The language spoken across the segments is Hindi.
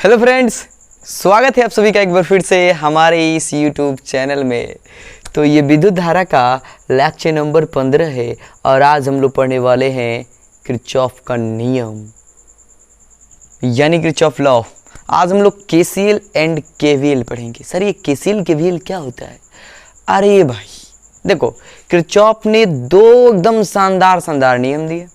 हेलो फ्रेंड्स, स्वागत है आप सभी का एक बार फिर से हमारे इस यूट्यूब चैनल में। तो ये विद्युत धारा का लेक्चर नंबर 15 है और आज हम लोग पढ़ने वाले हैं किरचॉफ का नियम यानी किरचॉफ लॉ। आज हम लोग केसीएल एंड केवीएल पढ़ेंगे। सर ये केसीएल केवीएल क्या होता है? अरे भाई देखो, किरचॉफ ने दो एकदम शानदार नियम दिए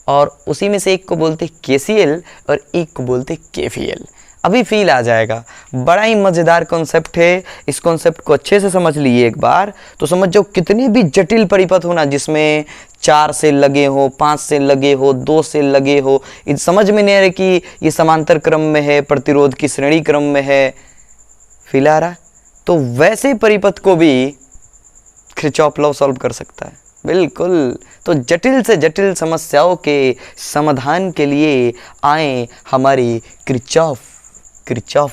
और उसी में से एक को बोलते केसीएल और एक को बोलते केवीएल। अभी फील आ जाएगा। बड़ा ही मज़ेदार कॉन्सेप्ट है। इस कॉन्सेप्ट को अच्छे से समझ लिए एक बार तो समझ जाओ कितने भी जटिल परिपथ हो ना, जिसमें 4 सेल लगे हो, 5 सेल लगे हो, 2 सेल लगे हो, ये समझ में नहीं आ रहा कि ये समांतर क्रम में है, प्रतिरोध की श्रेणी क्रम में है, फील आ रहा? तो वैसे परिपथ को भी किरचॉफ लॉ सॉल्व कर सकता है। बिल्कुल। तो जटिल से जटिल समस्याओं के समाधान के लिए आए हमारी किरचॉफ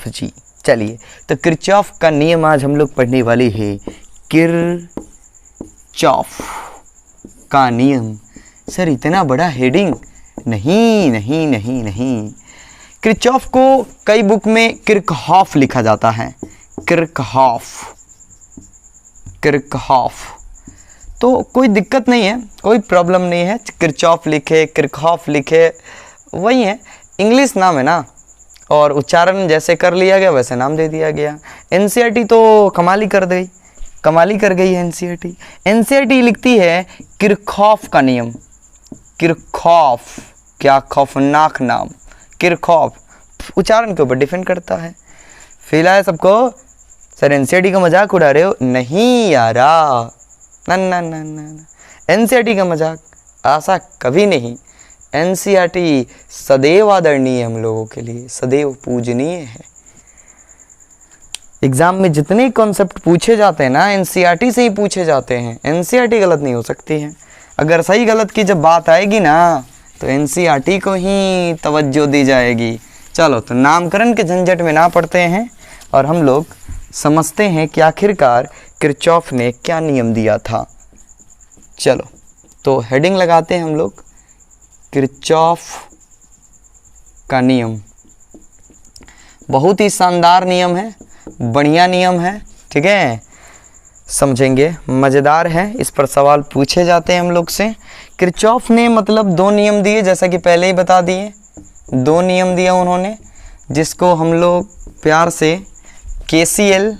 जी। चलिए, तो किरचॉफ का नियम आज हम लोग पढ़ने वाले हैं। किरचॉफ का नियम। सर इतना बड़ा हेडिंग? नहीं। किरचॉफ को कई बुक में किरचॉफ लिखा जाता है। किरचॉफ तो कोई दिक्कत नहीं है, कोई प्रॉब्लम नहीं है। किरचॉफ लिखे, किरचॉफ लिखे, वही है, इंग्लिश नाम है ना, और उच्चारण जैसे कर लिया गया वैसे नाम दे दिया गया। एनसीईआरटी तो कमाल ही कर गई है। एनसीईआरटी लिखती है किरचॉफ का नियम। किरचॉफ, क्या खौफनाक नाम। किरचॉफ उच्चारण के ऊपर डिपेंड करता है। फील आया सबको? सर एनसीईआरटी का मजाक उड़ा रहे हो? नहीं यारा, ना। एनसीईआरटी का मजाक ऐसा कभी नहीं। एनसीईआरटी सदैव आदरणीय है हम लोगों के लिए, सदैव पूजनीय है। एग्जाम में जितने कॉन्सेप्ट पूछे जाते हैं ना, एनसीईआरटी से ही पूछे जाते हैं। एनसीईआरटी गलत नहीं हो सकती है। अगर सही गलत की जब बात आएगी ना, तो एनसीईआरटी को ही तवज्जो दी जाएगी। चलो, तो नामकरण के झंझट में ना पड़ते हैं और हम लोग समझते हैं कि आखिरकार किरचॉफ ने क्या नियम दिया था। चलो, तो हेडिंग लगाते हैं हम लोग, किरचॉफ का नियम। बहुत ही शानदार नियम है, बढ़िया नियम है, ठीक है, समझेंगे, मज़ेदार है। इस पर सवाल पूछे जाते हैं हम लोग से। किरचॉफ ने मतलब 2 नियम दिए, जैसा कि पहले ही बता दिए। 2 नियम दिया उन्होंने, जिसको हम लोग प्यार से केसीएल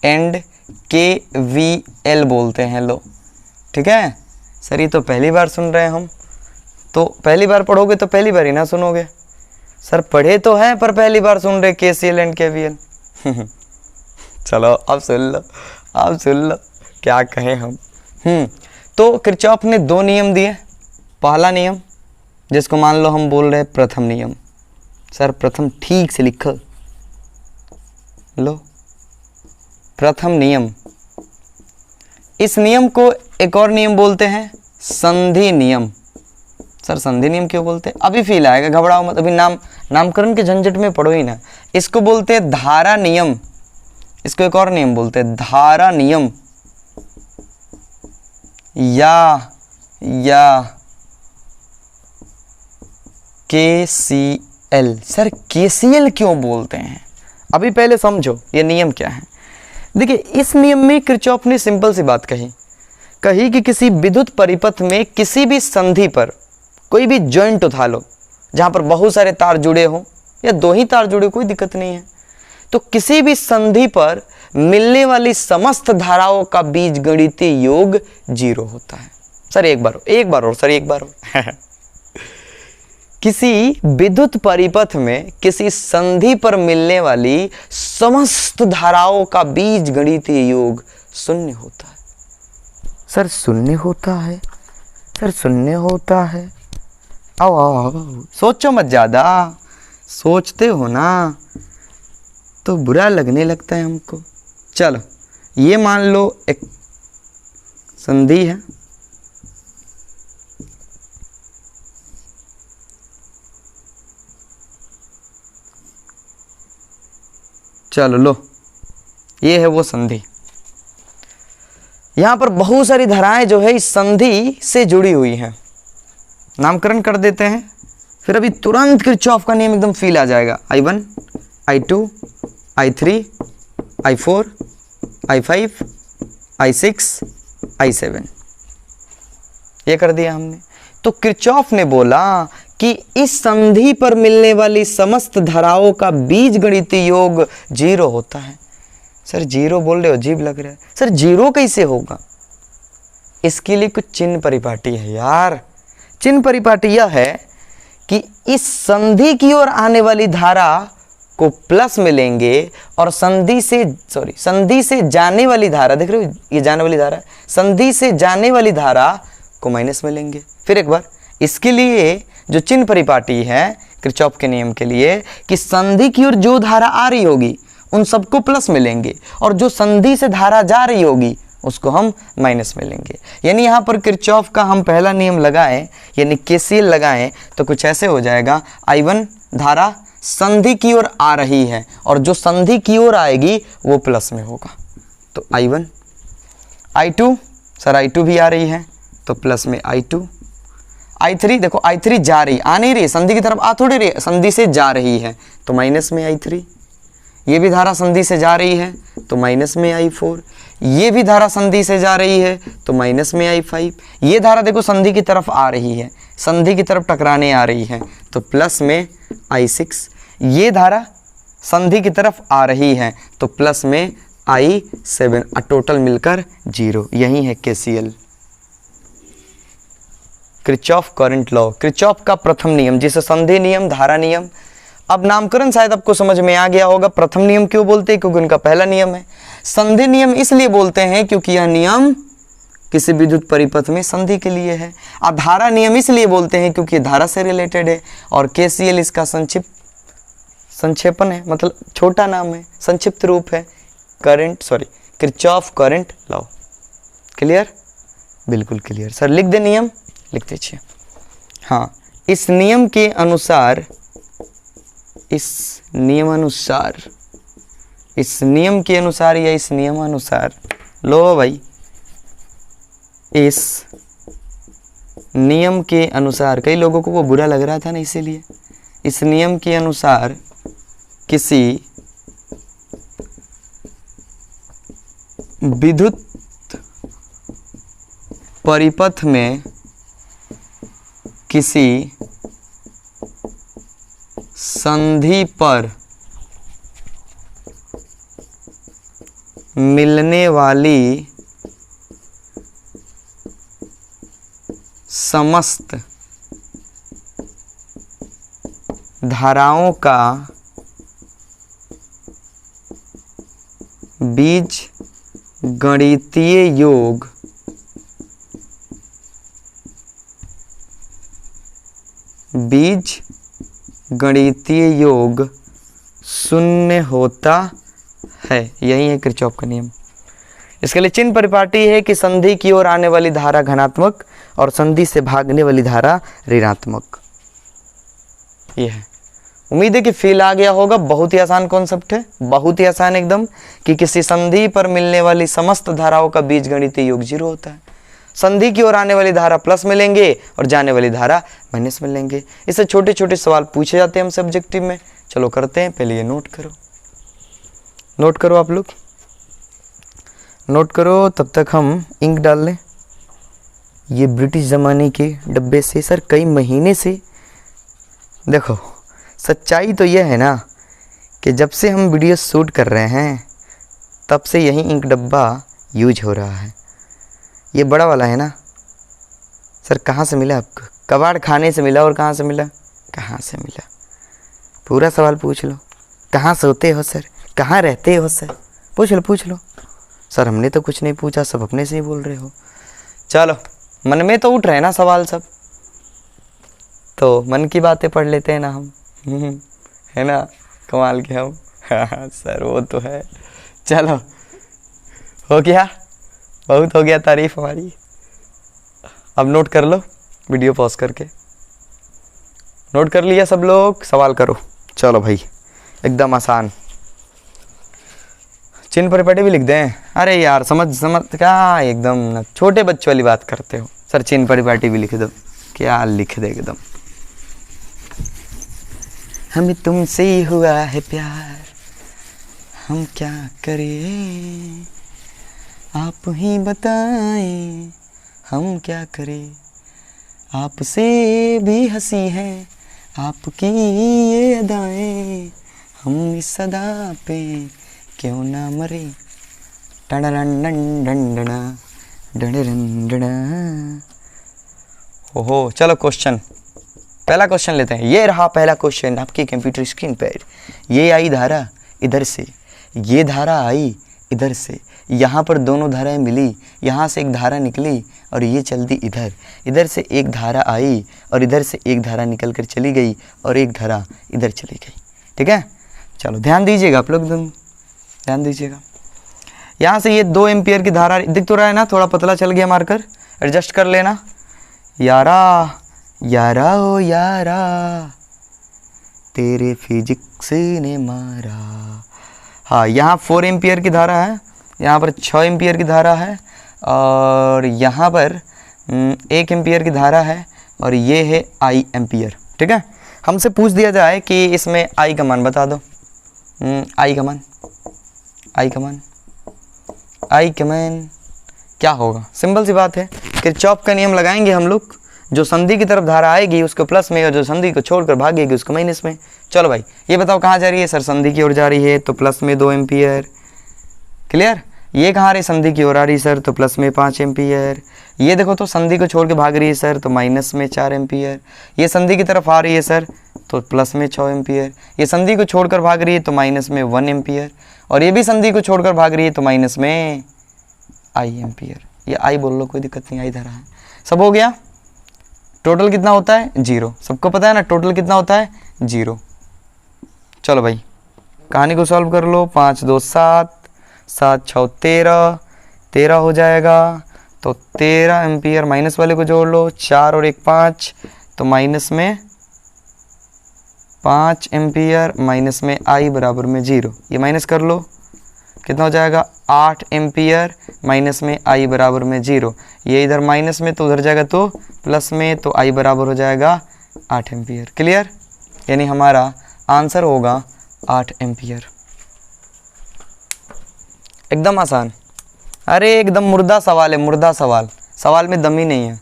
एंड केवीएल बोलते हैं। लो, ठीक है। सर ये तो पहली बार सुन रहे हैं हम। तो पहली बार पढ़ोगे तो पहली बार ही ना सुनोगे। सर पढ़े तो हैं पर पहली बार सुन रहे केसीएल एंड केवीएल। चलो अब सुन लो क्या कहें हम। तो किरचॉफ ने 2 नियम दिए। पहला नियम, जिसको मान लो हम बोल रहे हैं प्रथम नियम। सर प्रथम ठीक से लिखो, लो, प्रथम नियम। इस नियम को एक और नियम बोलते हैं संधि नियम। सर संधि नियम क्यों बोलते हैं? अभी फील आएगा, घबराओ मत। अभी नामकरण के झंझट में पढ़ो ही ना। इसको बोलते हैं धारा नियम। इसको एक और नियम बोलते हैं धारा नियम या केसीएल। सर केसीएल क्यों बोलते हैं? अभी पहले समझो ये नियम क्या है। देखिए, इस नियम में किरचॉफ ने सिंपल सी बात कही कि किसी विद्युत परिपथ में किसी भी संधि पर कोई भी जॉइंट उठा लो, जहाँ पर बहुत सारे तार जुड़े हों या 2 ही तार जुड़े, कोई दिक्कत नहीं है। तो किसी भी संधि पर मिलने वाली समस्त धाराओं का बीजगणितीय योग 0 होता है। सर एक बार और किसी विद्युत परिपथ में किसी संधि पर मिलने वाली समस्त धाराओं का बीजगणितीय योग 0 होता है। सर 0 होता है। आओ, सोचो मत, ज़्यादा सोचते हो ना तो बुरा लगने लगता है हमको। चलो, ये मान लो एक संधि है। चलो लो, ये है वो संधि। यहाँ पर बहुत सारी धाराएं जो है इस संधि से जुड़ी हुई हैं। नामकरण कर देते हैं फिर अभी तुरंत किरचॉफ का नियम एकदम फील आ जाएगा। I1, I2, I3, I4, I5, I6, I7, ये कर दिया हमने। तो किरचॉफ ने बोला कि इस संधि पर मिलने वाली समस्त धाराओं का बीजगणितीय योग 0 होता है। सर 0 बोल रहे हो, अजीब लग रहा है। सर 0 कैसे होगा? इसके लिए कुछ चिन्ह परिपाटी है यार। चिन्ह परिपाटी यह है कि इस संधि की ओर आने वाली धारा को प्लस में लेंगे और संधि से जाने वाली धारा, देख रहे हो ये जाने वाली धारा, संधि से जाने वाली धारा को माइनस में लेंगे। फिर एक बार, इसके लिए जो चिन्ह परिपाटी है किरचॉफ के नियम के लिए कि संधि की ओर जो धारा आ रही होगी उन सबको प्लस में लेंगे और जो संधि से धारा जा रही होगी उसको हम माइनस में लेंगे। यानी यहाँ पर किरचॉफ का हम पहला नियम लगाएं, यानी केसीएल लगाएं, तो कुछ ऐसे हो जाएगा। I1 धारा संधि की ओर आ रही है और जो संधि की ओर आएगी वो प्लस में होगा, तो I1। I2, सर I2 भी आ रही है तो प्लस में I2। I3, देखो I3 जा रही, आ नहीं रही, संधि की तरफ आ थोड़ी रही, संधि से जा रही है तो माइनस में I3। ये भी धारा संधि से जा रही है तो माइनस में I4। ये भी धारा संधि से जा रही है तो माइनस में I5। ये धारा देखो संधि की तरफ आ रही है, संधि की तरफ टकराने आ रही है तो प्लस में I6। ये धारा संधि की तरफ आ रही है तो प्लस में I7, टोटल मिलकर 0। यही है KCL, Kirchhoff current law, Kirchhoff का प्रथम नियम, जिसे संधि नियम, धारा नियम। अब नामकरण शायद आपको समझ में आ गया होगा। प्रथम नियम क्यों बोलते हैं? क्योंकि उनका पहला नियम है। संधि नियम इसलिए बोलते हैं क्योंकि यह नियम किसी विद्युत परिपथ में संधि के लिए है। अब धारा नियम इसलिए बोलते हैं क्योंकि धारा से रिलेटेड है। और KCL इसका संक्षेपण है, मतलब छोटा नाम है, संक्षिप्त रूप है किरचॉफ करंट लॉ। क्लियर? बिल्कुल क्लियर। सर लिख दे नियम, लिख दीजिए। हाँ, इस नियम के अनुसार लो भाई, इस नियम के अनुसार, कई लोगों को वो बुरा लग रहा था ना, इसीलिए इस नियम के अनुसार किसी विद्युत परिपथ में किसी संधि पर मिलने वाली समस्त धाराओं का बीजगणितीय योग शून्य होता है। यही है किरचॉफ का नियम। इसके लिए चिन्ह परिपाटी है कि संधि की ओर आने वाली धारा धनात्मक और संधि से भागने वाली धारा ऋणात्मक। ये है। उम्मीद है कि फील आ गया होगा। बहुत ही आसान कॉन्सेप्ट है, बहुत ही आसान एकदम, कि किसी संधि पर मिलने वाली समस्त धाराओं का बीजगणितीय योग 0 होता है। संधि की ओर आने वाली धारा प्लस में लेंगे और जाने वाली धारा माइनस में लेंगे। इससे छोटे छोटे सवाल पूछे जाते हैं हमसे ऑब्जेक्टिव में। चलो करते हैं। पहले ये नोट करो आप लोग, नोट करो। तब तक हम इंक डाल लें। ये ब्रिटिश ज़माने के डब्बे से सर कई महीने से, देखो सच्चाई तो यह है ना कि जब से हम वीडियो शूट कर रहे हैं तब से यही इंक डब्बा यूज हो रहा है। ये बड़ा वाला है ना सर। कहाँ से मिला आपको? कबाड़ खाने से मिला। और कहाँ से मिला? पूरा सवाल पूछ लो। कहाँ सोते हो सर? कहाँ रहते हो सर? पूछ लो। सर हमने तो कुछ नहीं पूछा, सब अपने से ही बोल रहे हो। चलो, मन में तो उठ रहे हैं ना सवाल सब, तो मन की बातें पढ़ लेते हैं ना हम, है ना? कमाल के हम। हाँ सर वो तो है। चलो हो गया, बहुत हो गया तारीफ हमारी। अब नोट कर लो, वीडियो पॉज करके। नोट कर लिया सब लोग? सवाल करो। चलो भाई, एकदम आसान। चिन्ह परिपाटी भी लिख दें? अरे यार समझ क्या एकदम ना, छोटे बच्चों वाली बात करते हो। सर चिन्ह परिपाटी भी लिख दो। क्या लिख दे एकदम। हमें तुमसे ही हुआ है प्यार, हम क्या करें आप ही बताएं, हम क्या करें। आपसे भी हंसी है आपकी ये अदाएं, हम इस सदा पे क्यों ना मरे। ओहो, चलो क्वेश्चन, पहला क्वेश्चन लेते हैं। ये रहा पहला क्वेश्चन आपकी कंप्यूटर स्क्रीन पर। ये आई धारा इधर से, ये धारा आई इधर से, यहाँ पर दोनों धाराएं मिली, यहाँ से एक धारा निकली और ये चलती इधर, इधर से एक धारा आई और इधर से एक धारा निकल कर चली गई और एक धारा इधर चली गई। ठीक है, चलो ध्यान दीजिएगा आप लोग, एकदम ध्यान दीजिएगा। यहाँ से ये 2 एम्पियर की धारा दिख तो रहा है ना, थोड़ा पतला चल गया मार्कर, एडजस्ट कर लेना। यारा यारा ओ यारा तेरे फिजिक्स ने मारा। हाँ, यहाँ 4 एम्पियर की धारा है, यहाँ पर 6 एम्पियर की धारा है और यहाँ पर 1 एम्पियर की धारा है और ये है आई एम्पियर। ठीक है, हमसे पूछ दिया जाए कि इसमें आई का मान बता दो। आई का मान, आई का मान, आई का मान क्या होगा? सिंपल सी बात है, किरचॉफ का नियम लगाएंगे हम लोग। जो संधि की तरफ धारा आएगी उसको प्लस में और जो संधि को छोड़कर भागेगी उसको माइनस में। चलो भाई, ये बताओ कहाँ जा रही है? सर संधि की ओर जा रही है तो प्लस में 2 एम्पियर। क्लियर? ये कहाँ रही? संधि की ओर आ रही सर तो प्लस में 5 एम्पियर। ये देखो तो संधि को छोड़ के भाग रही है सर तो माइनस में 4 एम्पियर। ये संधि की तरफ आ रही है सर तो प्लस में 6 एम्पियर। ये संधि को छोड़कर भाग रही है तो माइनस में 1 एम्पियर। और ये भी संधि को छोड़कर भाग रही है तो माइनस में आई एम्पियर। ये आई बोल लो, कोई दिक्कत नहीं, आई धरा है। सब हो गया। टोटल कितना होता है? 0। सबको पता है ना टोटल कितना होता है? 0। चलो भाई कहानी को सॉल्व कर लो। 5 2 7, 7 6 13, 13 हो जाएगा तो 13 एम्पियर। माइनस वाले को जोड़ लो, 4 और 1 5 तो माइनस में 5 एम्पियर, माइनस में आई बराबर में 0। ये माइनस कर लो, कितना हो जाएगा? 8 एम्पियर, माइनस में आई बराबर में 0। ये इधर माइनस में तो उधर जाएगा तो प्लस में, तो आई बराबर हो जाएगा 8 एम्पियर। क्लियर? यानी हमारा आंसर होगा 8 एम्पियर। एकदम आसान। अरे एकदम मुर्दा सवाल है, मुर्दा सवाल। सवाल में दम ही नहीं है,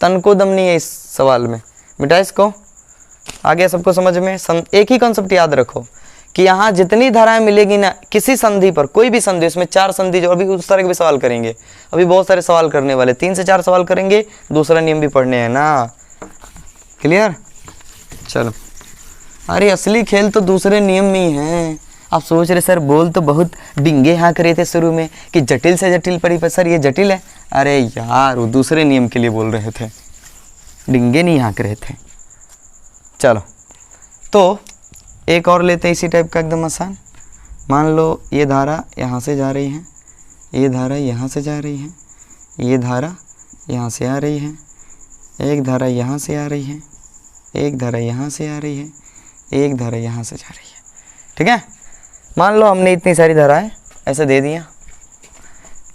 तन को दम नहीं है इस सवाल में। बेटा इसको आ गया सबको समझ में? एक ही कॉन्सेप्ट याद रखो कि यहाँ जितनी धाराएं मिलेगी ना किसी संधि पर, कोई भी संधि, उसमें 4 संधि जो अभी उस तरह के भी सवाल करेंगे, अभी बहुत सारे सवाल करने वाले, 3 से 4 सवाल करेंगे, दूसरा नियम भी पढ़ने हैं ना। क्लियर? चलो, अरे असली खेल तो दूसरे नियम में ही है। आप सोच रहे सर बोल तो बहुत डिंगे हाँक रहे थे शुरू में कि जटिल से जटिल पड़ी, पर सर ये जटिल है। अरे यार वो दूसरे नियम के लिए बोल रहे थे, डिंगे नहीं हाँक रहे थे। चलो तो एक और लेते हैं इसी टाइप का, एकदम आसान। मान लो ये धारा यहाँ से जा रही है, ये धारा यहाँ से जा रही है, ये धारा यहाँ से आ रही है, एक धारा यहाँ से आ रही है, एक धारा यहाँ से आ रही है, एक धारा यहाँ से जा रही है। ठीक है, मान लो हमने इतनी सारी धाराएं ऐसे दे दिया।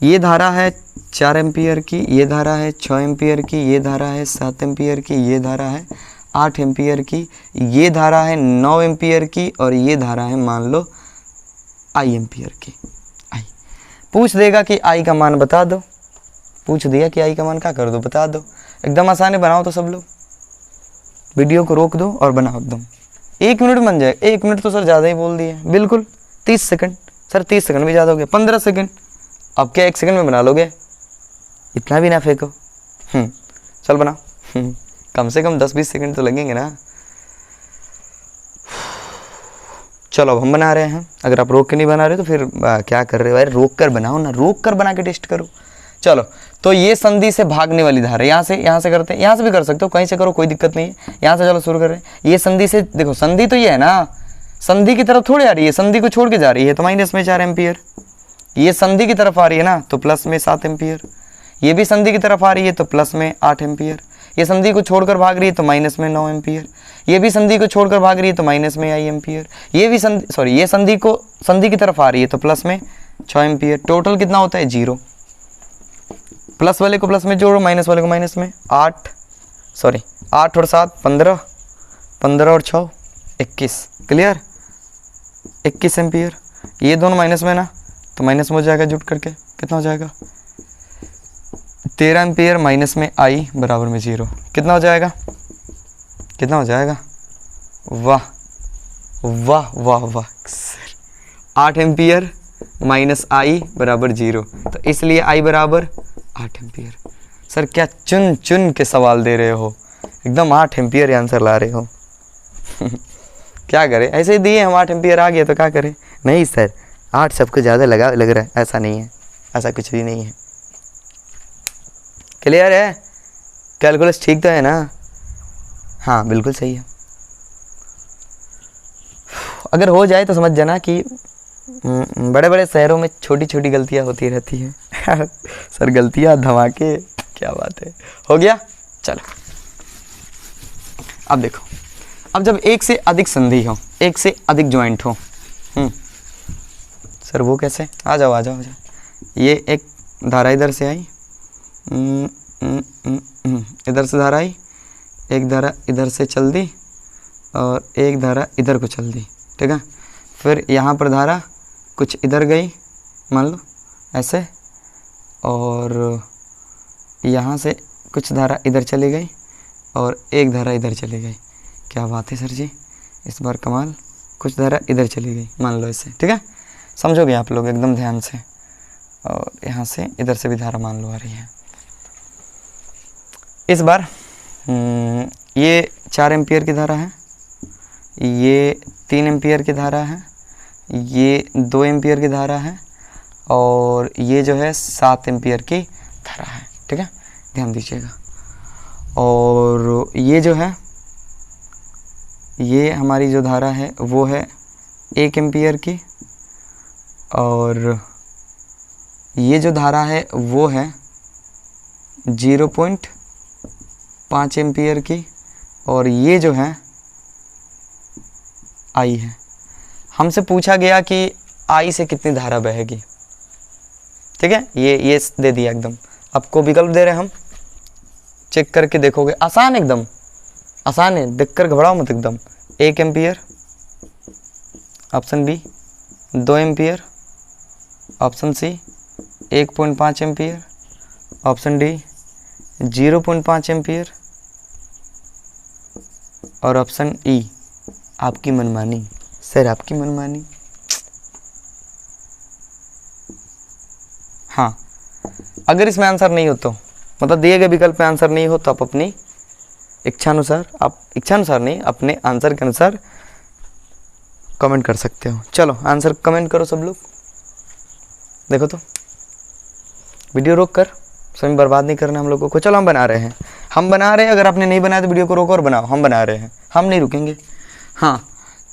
ये धारा है 4 एम्पियर की, ये धारा है 6 एम्पियर की, ये धारा है 7 एम्पियर की, ये धारा है 8 एम्पियर की, ये धारा है 9 एम्पियर की और ये धारा है मान लो आई एम्पियर की। आई पूछ देगा कि आई का मान बता दो, पूछ दिया कि आई का मान क्या कर दो, बता दो। एकदम आसान है, बनाओ तो सब लोग। वीडियो को रोक दो और बनाओ एकदम। 1 मिनट बन जाए। 1 मिनट तो सर ज़्यादा ही बोल दिए, बिल्कुल। 30 सेकंड सर, 30 सेकंड भी ज़्यादा हो गया। 15 सेकंड, अब क्या 1 सेकंड में बना लोगे? इतना भी ना फेंको। चल बनाओ। कम से कम 10-20 सेकंड तो लगेंगे ना। चलो अब हम बना रहे हैं। अगर आप रोक के नहीं बना रहे तो फिर क्या कर रहे हो यार? रोक कर बनाओ ना, रोक कर बना के टेस्ट करो। चलो तो ये संधि से भागने वाली धारा, यहाँ से करते हैं, यहाँ से भी कर सकते हो, कहीं से करो कोई दिक्कत नहीं है। यहाँ से चलो शुरू कर रहे हैं। ये संधि से देखो, संधि तो ये है ना, संधि की तरफ थोड़ी आ रही है, संधि को छोड़ के जा रही है तो माइनस में 4 एम्पियर। ये संधि की तरफ आ रही है ना तो प्लस में 7 एम्पियर। ये भी संधि की तरफ आ रही है तो प्लस में 8 एम्पियर। ये संधि को छोड़कर भाग रही है तो माइनस में 9 एम्पियर। ये भी संधि को छोड़कर भाग रही है तो माइनस में आई एम्पियर। ये भी ये संधि की तरफ आ रही है तो प्लस में 6 एम्पियर। टोटल कितना होता है? 0। प्लस वाले को प्लस में जोड़ो, माइनस वाले को माइनस में। 8 और 7 15, 15 और 6 21। Clear, 21 ampere. ये दोनों माइनस में ना, तो माइनस में हो जाएगा जुट करके, कितना हो जाएगा 13 एम्पियर माइनस में आई बराबर में 0। कितना हो जाएगा, कितना हो जाएगा, वाह वाह वाह वाह, 8 एम्पियर माइनस आई बराबर 0। तो इसलिए आई बराबर 8 एम्पियर। सर क्या चुन चुन के सवाल दे रहे हो, एकदम 8 एम्पियर आंसर ला रहे हो। क्या करें, ऐसे ही दिए हम, 8 एम्पियर आ गया तो क्या करें। नहीं सर 8 सबको ज़्यादा लग रहा है, ऐसा नहीं है, ऐसा कुछ भी नहीं है। क्लियर है, कैलकुलस ठीक तो है ना। हाँ बिल्कुल सही है। अगर हो जाए तो समझ जाना कि बड़े बड़े शहरों में छोटी छोटी गलतियां होती रहती हैं। सर गलतियां धमाके, क्या बात है, हो गया। चलो अब देखो, अब जब एक से अधिक संधि हो, एक से अधिक ज्वाइंट हो, सर वो कैसे, आ जाओ आ जाओ आ जाओ। ये एक धारा इधर से आई, इधर से धारा आई, एक धारा इधर से चल दी और एक धारा इधर को चल दी, ठीक है। फिर यहाँ पर धारा कुछ इधर गई, मान लो ऐसे, और यहाँ से कुछ धारा इधर चली गई और एक धारा इधर चली गई। क्या बात है सर जी, इस बार कमाल, कुछ धारा इधर चली गई, मान लो ऐसे, ठीक है। समझोगे आप लोग एकदम ध्यान से। और यहाँ से इधर से भी धारा मान लो आ रही है। इस बार ये 4 एम्पियर की धारा है, ये 3 एम्पियर की धारा है, ये 2 एम्पियर की धारा है और ये जो है 7 एम्पियर की धारा है, ठीक है, ध्यान दीजिएगा। और ये जो है, ये हमारी जो धारा है वो है 1 एम्पियर की, और ये जो धारा है वो है 0.5 एम्पियर की, और ये जो है आई है। हमसे पूछा गया कि आई से कितनी धारा बहेगी, ठीक है, ये दे दिया एकदम। आपको विकल्प दे रहे हैं हम, चेक करके देखोगे, आसान, एकदम आसान है, देखकर घबराओ मत एकदम। 1 ampere, option B 2 ampere, option C 1.5 ampere, option D 0.5 ampere और ऑप्शन ई आपकी मनमानी। सर आपकी मनमानी, हाँ, अगर इसमें आंसर नहीं हो तो, मतलब दिए गए विकल्प में आंसर नहीं हो तो आप अपनी इच्छानुसार, आप इच्छानुसार नहीं, अपने आंसर के अनुसार कमेंट कर सकते हो। चलो आंसर कमेंट करो सब लोग। देखो तो वीडियो रोक कर, समय बर्बाद नहीं करना हम लोगों को। चलो हम बना रहे हैं, हम बना रहे हैं। अगर आपने नहीं बनाया तो वीडियो को रोको और बनाओ, हम बना रहे हैं, हम नहीं रुकेंगे। हाँ,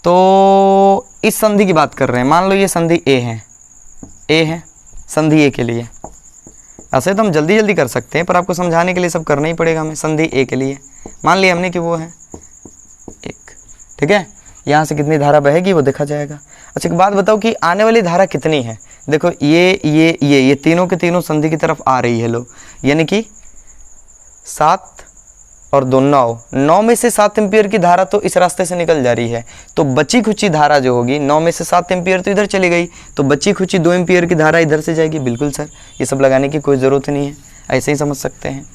तो इस संधि की बात कर रहे हैं। मान लो ये संधि ए है, ए है संधि ए के लिए। ऐसे तो हम जल्दी जल्दी कर सकते हैं, पर आपको समझाने के लिए सब करना ही पड़ेगा हमें। संधि ए के लिए मान लिया हमने कि वो है 1, ठीक है। यहाँ से कितनी धारा बहेगी वो देखा जाएगा। अच्छा एक बात बताओ कि आने वाली धारा कितनी है। देखो ये तीनों के तीनों संधि की तरफ आ रही है लो, यानी कि 7 और 2 9, 9 में से 7 एम्पियर की धारा तो इस रास्ते से निकल जा रही है। तो बची खुची धारा जो होगी, 9 में से 7 एम्पियर तो इधर चली गई, तो बची खुची 2 एम्पियर की धारा इधर से जाएगी। बिल्कुल सर, ये सब लगाने की कोई ज़रूरत नहीं है, ऐसे ही समझ सकते हैं।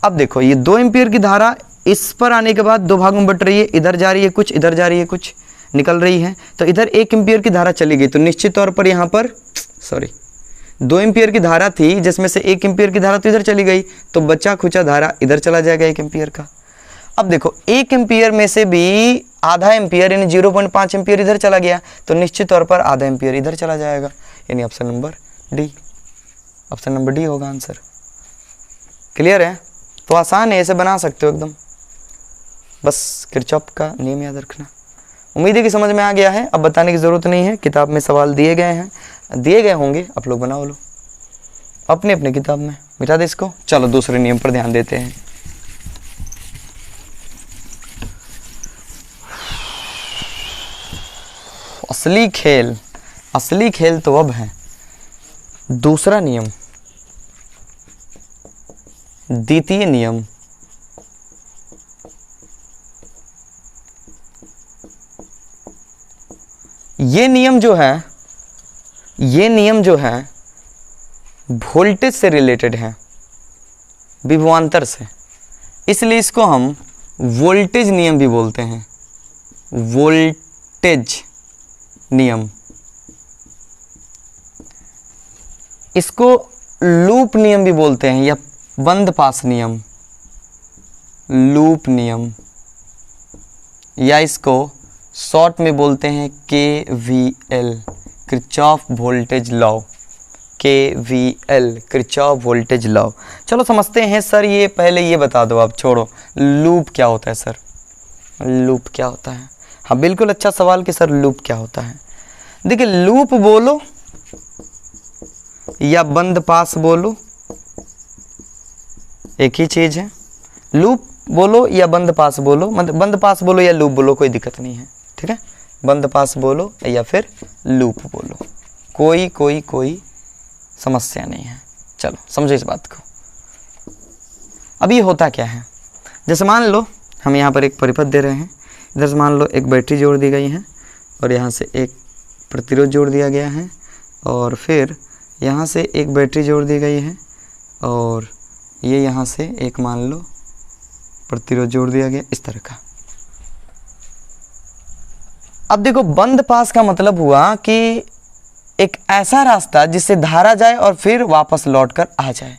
अब देखो ये 2 एम्पियर की धारा इस पर आने के बाद 2 भागों में बट रही है, इधर जा रही है कुछ, इधर जा रही है कुछ, निकल रही है। तो इधर 1 एम्पियर की धारा चली गई, तो निश्चित तौर पर यहाँ पर 2 एम्पियर की धारा थी, जिसमें से 1 एम्पियर की धारा तो इधर चली गई, तो बचा खुचा धारा इधर चला जाएगा 1 एम्पियर का। अब देखो 1 एम्पियर में से भी आधा एम्पियर यानी 0.5 एम्पियर इधर चला गया, तो निश्चित तौर पर आधा एम्पियर इधर चला जाएगा, यानी option number D, option number D होगा आंसर। क्लियर है, तो आसान है, ऐसे बना सकते हो एकदम, बस किरचॉफ का नियम याद रखना। उम्मीद है कि समझ में आ गया है, अब बताने की ज़रूरत नहीं है, किताब में सवाल दिए गए हैं, दिए गए होंगे, आप लोग बनाओ लो अपने अपने किताब में, मिटा दे इसको। चलो दूसरे नियम पर ध्यान देते हैं। असली खेल तो अब है दूसरा नियम, द्वितीय नियम। ये नियम जो है वोल्टेज से रिलेटेड है, विभवांतर से, इसलिए इसको हम वोल्टेज नियम भी बोलते हैं, वोल्टेज नियम। इसको लूप नियम भी बोलते हैं या बंद पास नियम, लूप नियम, या इसको शॉर्ट में बोलते हैं KVL, Kirchhoff voltage law, KVL, Kirchhoff voltage law. चलो समझते हैं सर, ये पहले ये बता दो, आप छोड़ो, लूप क्या होता है सर, लूप क्या होता है? हाँ बिल्कुल अच्छा सवाल कि सर लूप क्या होता है। देखिए लूप बोलो या बंद पास बोलो, एक ही चीज है। लूप बोलो या बंद पास बोलो, मतलब बंद पास बोलो या लूप बोलो, कोई दिक्कत नहीं है, ठीक है। बंद पास बोलो या फिर लूप बोलो, कोई समस्या नहीं है। चलो समझो इस बात को। अब ये होता क्या है, जैसे मान लो हम यहाँ पर एक परिपथ दे रहे हैं, इधर से मान लो एक बैटरी जोड़ दी गई है और यहाँ से एक प्रतिरोध जोड़ दिया गया है, और फिर यहाँ से एक बैटरी जोड़ दी गई है, और ये यहाँ से एक मान लो प्रतिरोध जोड़ दिया गया, इस तरह का। अब देखो बंद पास का मतलब हुआ कि एक ऐसा रास्ता जिससे धारा जाए और फिर वापस लौट कर आ जाए।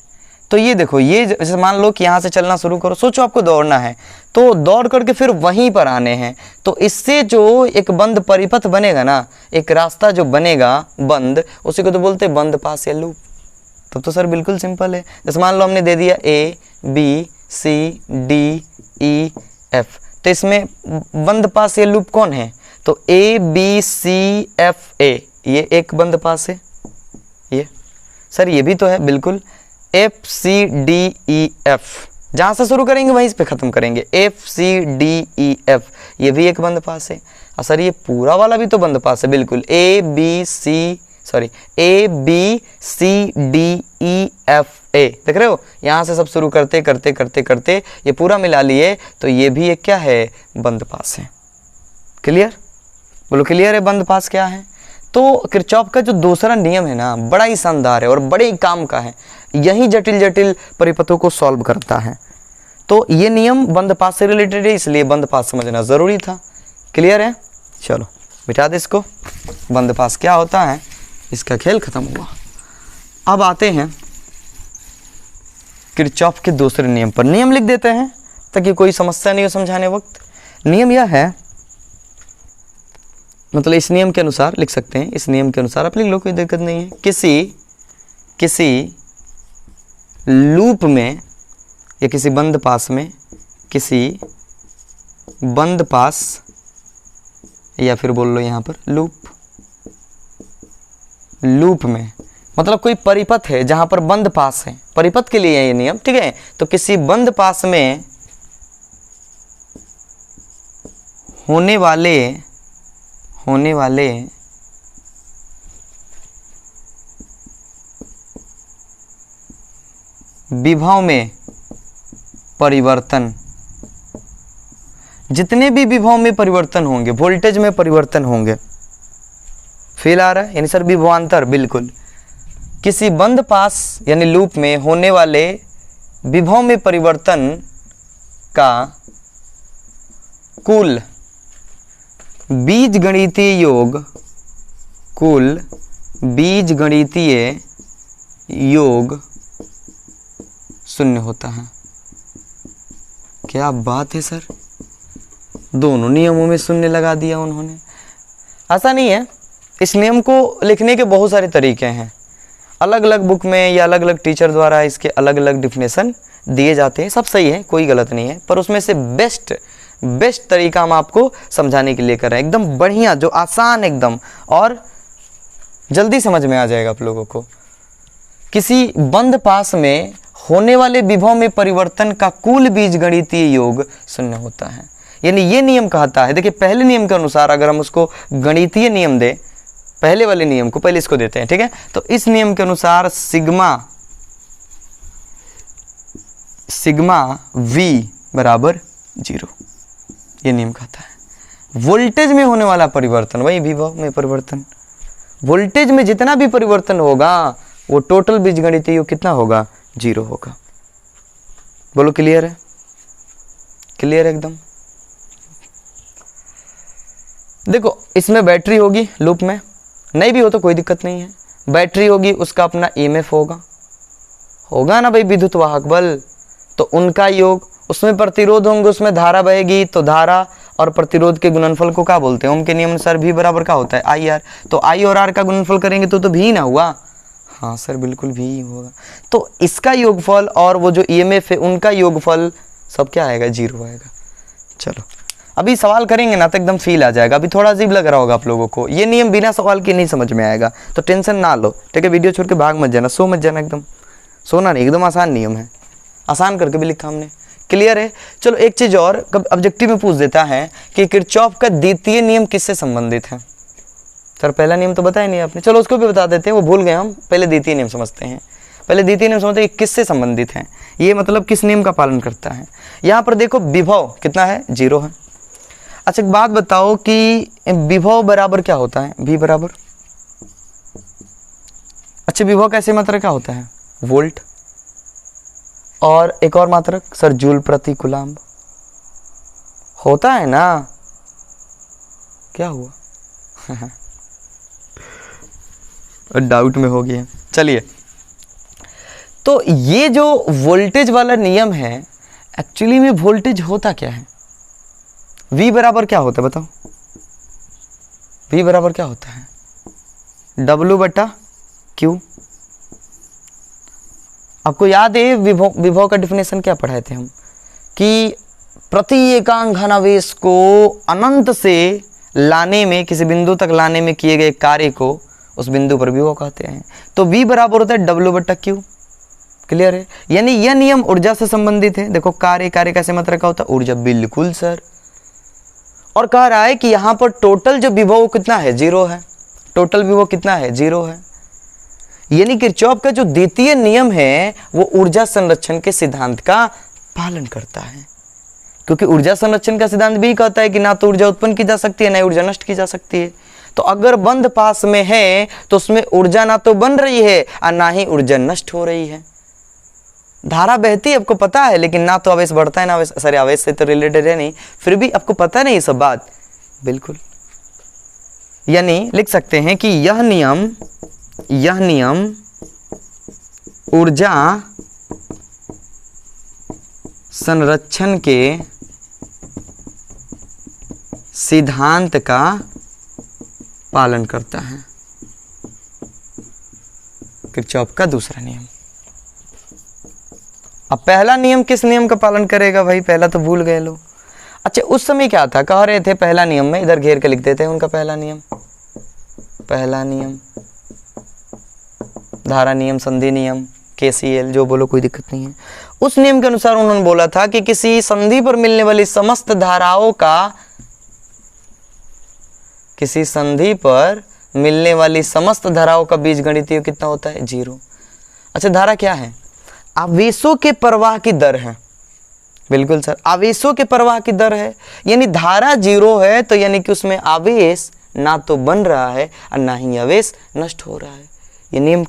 तो ये देखो, ये जैसे मान लो कि यहाँ से चलना शुरू करो, सोचो आपको दौड़ना है तो दौड़ करके फिर वहीं पर आने हैं, तो इससे जो एक बंद परिपथ बनेगा ना, एक रास्ता जो बनेगा बंद, उसी को तो बोलते हैं बंद पास या लूप। तब तो सर बिल्कुल सिंपल है। जैसे मान लो हमने दे दिया ABCDEF, तो इसमें बंद पास या लूप कौन है? तो ABCFA, ये एक बंद पास है। ये सर ये भी तो है, बिल्कुल। FCDEF, जहाँ से शुरू करेंगे वहीं पे ख़त्म करेंगे, FCDEF, ये भी एक बंद पास है। और सर ये पूरा वाला भी तो बंद पास है, बिल्कुल। ABCDEFA, देख रहे हो, यहाँ से सब शुरू करते करते करते करते ये पूरा मिला लिए, तो ये भी एक क्या है? बंद पास है। क्लियर? बोलो क्लियर है बंद पास क्या है? तो किरचॉफ का जो दूसरा नियम है ना, बड़ा ही शानदार है और बड़े ही काम का है, यही जटिल जटिल परिपथों को सॉल्व करता है। तो ये नियम बंद पास से रिलेटेड है, इसलिए बंद पास समझना ज़रूरी था। क्लियर है? चलो बिठा दे इसको। बंद पास क्या होता है, इसका खेल खत्म हुआ। अब आते हैं किरचॉफ के दूसरे नियम पर। नियम लिख देते हैं ताकि कोई समस्या नहीं हो समझाने वक्त। नियम यह है, मतलब इस नियम के अनुसार लिख सकते हैं, इस नियम के अनुसार आप लिख लो, कोई दिक्कत नहीं है। किसी लूप में या किसी बंद पास में, किसी बंद पास या फिर बोल लो यहाँ पर लूप में, मतलब कोई परिपथ है जहाँ पर बंद पास है, परिपथ के लिए है ये नियम, ठीक है। तो किसी बंद पास में होने वाले विभव में परिवर्तन, जितने भी विभव में परिवर्तन होंगे, वोल्टेज में परिवर्तन होंगे, फील आ रहा है? यानी सर विभवांतर, बिल्कुल। किसी बंद पास यानी लूप में होने वाले विभव में परिवर्तन का कुल बीजगणितीय योग शून्य होता है। क्या बात है सर, दोनों नियमों में शून्य लगा दिया उन्होंने। ऐसा नहीं है, इस नियम को लिखने के बहुत सारे तरीके हैं, अलग अलग बुक में या अलग अलग टीचर द्वारा इसके अलग अलग डिफिनेशन दिए जाते हैं, सब सही है, कोई गलत नहीं है, पर उसमें से बेस्ट तरीका हम आपको समझाने के लिए कर रहे हैं, एकदम बढ़िया, जो आसान एकदम और जल्दी समझ में आ जाएगा आप लोगों को। किसी बंद पास में होने वाले विभव में परिवर्तन का कुल बीजगणितीय योग शून्य होता है, यानी ये नियम कहता है। देखिए पहले नियम के अनुसार अगर हम उसको गणितीय नियम दे, पहले वाले नियम को पहले इसको देते हैं, ठीक है। तो इस नियम के अनुसार सिग्मा V बराबर 0, ये नियम कहता है। वोल्टेज में होने वाला परिवर्तन वही विभव में परिवर्तन। वोल्टेज में जितना भी परिवर्तन होगा वो टोटल बीजगणितीय योग कितना होगा, 0 होगा। बोलो क्लियर है, क्लियर है एकदम। देखो इसमें बैटरी होगी लूप में, नहीं भी हो तो कोई दिक्कत नहीं है। बैटरी होगी, उसका अपना ईएमएफ होगा ना भाई, विद्युत वाहक बल, तो उनका योग, उसमें प्रतिरोध होंगे, उसमें धारा बहेगी, तो धारा और प्रतिरोध के गुणनफल को क्या बोलते हैं, ओम के नियम अनुसार भी बराबर क्या होता है, आई आर। तो आई और आर का गुणनफल करेंगे तो भी ना हुआ, हाँ सर बिल्कुल भी होगा। तो इसका योगफल और वो जो ईएमएफ है उनका योगफल सब क्या आएगा, 0 आएगा। चलो अभी सवाल करेंगे ना तो एकदम फील आ जाएगा। अभी थोड़ा अजीब लग रहा होगा आप लोगों को, ये नियम बिना सवाल के नहीं समझ में आएगा, तो टेंशन ना लो, ठीक है। वीडियो छोड़ के भाग मत जाना, सो मत जाना, एकदम सोना नहीं, एकदम आसान नियम है, आसान करके भी लिखा हमने, क्लियर है। चलो एक चीज़ और, कब ऑब्जेक्टिव में पूछ देता है कि किरचॉफ का द्वितीय नियम किससे संबंधित है। सर पहला नियम तो बताया नहीं आपने, चलो उसको भी बता देते हैं, वो भूल गए हम, पहले द्वितीय नियम समझते हैं। पहले द्वितीय नियम समझते हैं कि किससे संबंधित है, ये मतलब किस नियम का पालन करता है। यहाँ पर देखो विभव कितना है, 0 है। अच्छा एक बात बताओ कि विभव बराबर क्या होता है, V बराबर, अच्छा विभव कैसे मात्रक क्या होता है, वोल्ट, और एक और मात्रक सर जूल प्रति कूलम्ब होता है ना, क्या हुआ डाउट में हो गया। चलिए तो ये जो वोल्टेज वाला नियम है, एक्चुअली में वोल्टेज होता क्या है, V बराबर क्या होता है बताओ, V बराबर क्या होता है, W/Q। आपको याद है विभव का डिफिनेशन क्या पढ़ाए थे हम, कि प्रति एकांक घनावेश को अनंत से लाने में, किसी बिंदु तक लाने में किए गए कार्य को उस बिंदु पर विभव कहते हैं। तो V बराबर होता है W/Q, क्लियर है। यानी यह नियम ऊर्जा से संबंधित है। देखो कार्य कैसे मात्रा का होता है, ऊर्जा, बिल्कुल सर। और कह रहा है कि यहाँ पर टोटल जो विभव कितना है, 0 है, टोटल विभव कितना है, 0 है। यानी किरचॉफ का जो द्वितीय नियम है वो ऊर्जा संरक्षण के सिद्धांत का पालन करता है, क्योंकि ऊर्जा संरक्षण का सिद्धांत भी कहता है कि ना तो ऊर्जा उत्पन्न की जा सकती है ना ऊर्जा नष्ट की जा सकती है। तो अगर बंद पास में है तो उसमें ऊर्जा ना तो बन रही है और ना ही ऊर्जा नष्ट हो रही है। धारा बहती है आपको पता है, लेकिन ना तो आवेश बढ़ता है ना आवेश, सॉरी आवेश से तो रिलेटेड है नहीं, फिर भी आपको पता नहीं ये सब बात, बिल्कुल। यानी लिख सकते हैं कि यह नियम ऊर्जा संरक्षण के सिद्धांत का पालन करता है, किरचॉफ का दूसरा नियम। अब पहला नियम किस नियम का पालन करेगा भाई, पहला तो भूल गए लोग। अच्छा उस समय क्या था, कह रहे थे पहला नियम में, इधर घेर के लिख देते हैं उनका पहला नियम, धारा नियम, संधि नियम, KCL जो बोलो कोई दिक्कत नहीं है। उस नियम के अनुसार उन्होंने बोला था कि किसी संधि पर मिलने वाली समस्त धाराओं का, किसी संधि पर मिलने वाली समस्त धाराओं का बीजगणितीय कितना होता है, 0। अच्छा धारा क्या है, आवेशों के प्रवाह की दर है, बिल्कुल सर आवेशों के प्रवाह की दर है। यानी धारा 0 है तो यानी कि उसमें आवेश ना तो बन रहा है और ना ही आवेश नष्ट हो रहा है। ये नियम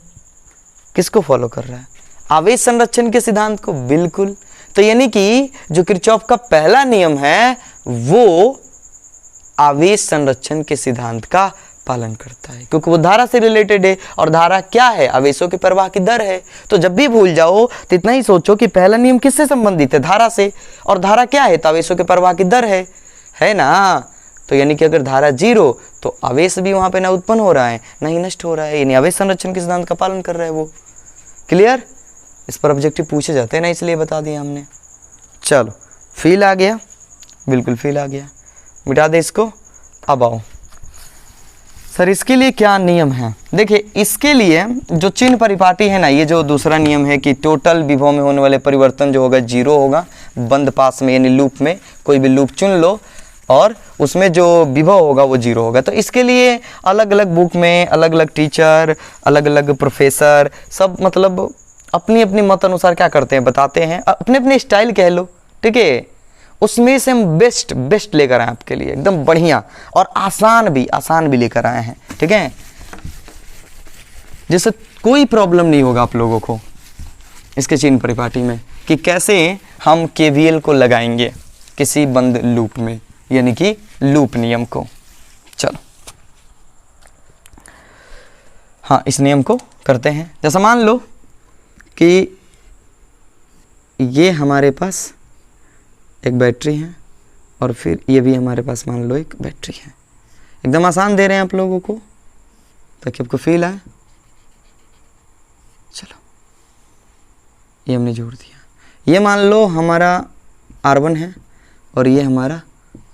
किसको फॉलो कर रहा है, आवेश संरक्षण के सिद्धांत को, बिल्कुल। तो यानी कि जो किरचॉफ का पहला नियम है वो आवेश संरक्षण के सिद्धांत का पालन करता है, क्योंकि वो धारा से रिलेटेड है, और धारा क्या है, आवेशों के प्रवाह की दर है। तो जब भी भूल जाओ तो इतना ही सोचो कि पहला नियम किससे संबंधित है, धारा से, और धारा क्या है, तो आवेशों के प्रवाह की दर है ना। तो यानी कि अगर धारा 0 तो आवेश भी वहां पे ना उत्पन्न हो रहा है ना ही नष्ट हो रहा है, यानी आवेश संरक्षण के सिद्धांत का पालन कर रहा है वो, क्लियर। इस पर ऑब्जेक्टिव पूछे जाते हैं ना, इसलिए बता दिया हमने। चलो फील आ गया, बिल्कुल फील आ गया, मिटा दे इसको। अब आओ सर इसके लिए क्या नियम है, देखिए इसके लिए जो चिन्ह परिपाटी है ना, ये जो दूसरा नियम है कि टोटल विभव में होने वाले परिवर्तन जो होगा 0 होगा, बंद पास में यानी लूप में, कोई भी लूप चुन लो और उसमें जो विभव होगा वो 0 होगा। तो इसके लिए अलग अलग बुक में अलग अलग टीचर, अलग अलग प्रोफेसर, सब मतलब अपनी अपनी मत अनुसार क्या करते हैं, बताते हैं, अपने अपने स्टाइल कह लो, ठीक है, उसमें से हम बेस्ट लेकर आए आपके लिए, एकदम बढ़िया और आसान भी लेकर आए हैं, ठीक है, जिससे कोई प्रॉब्लम नहीं होगा आप लोगों को इसके चिन्ह परिपाटी में कि कैसे हम केवीएल को लगाएंगे किसी बंद लूप में, यानी कि लूप नियम को। चलो हाँ, इस नियम को करते हैं। जैसा मान लो कि ये हमारे पास एक बैटरी है और फिर ये भी हमारे पास मान लो एक बैटरी है। एकदम आसान दे रहे हैं आप लोगों को ताकि आपको फील आए। चलो ये हमने जोड़ दिया। ये मान लो हमारा R1 है और ये हमारा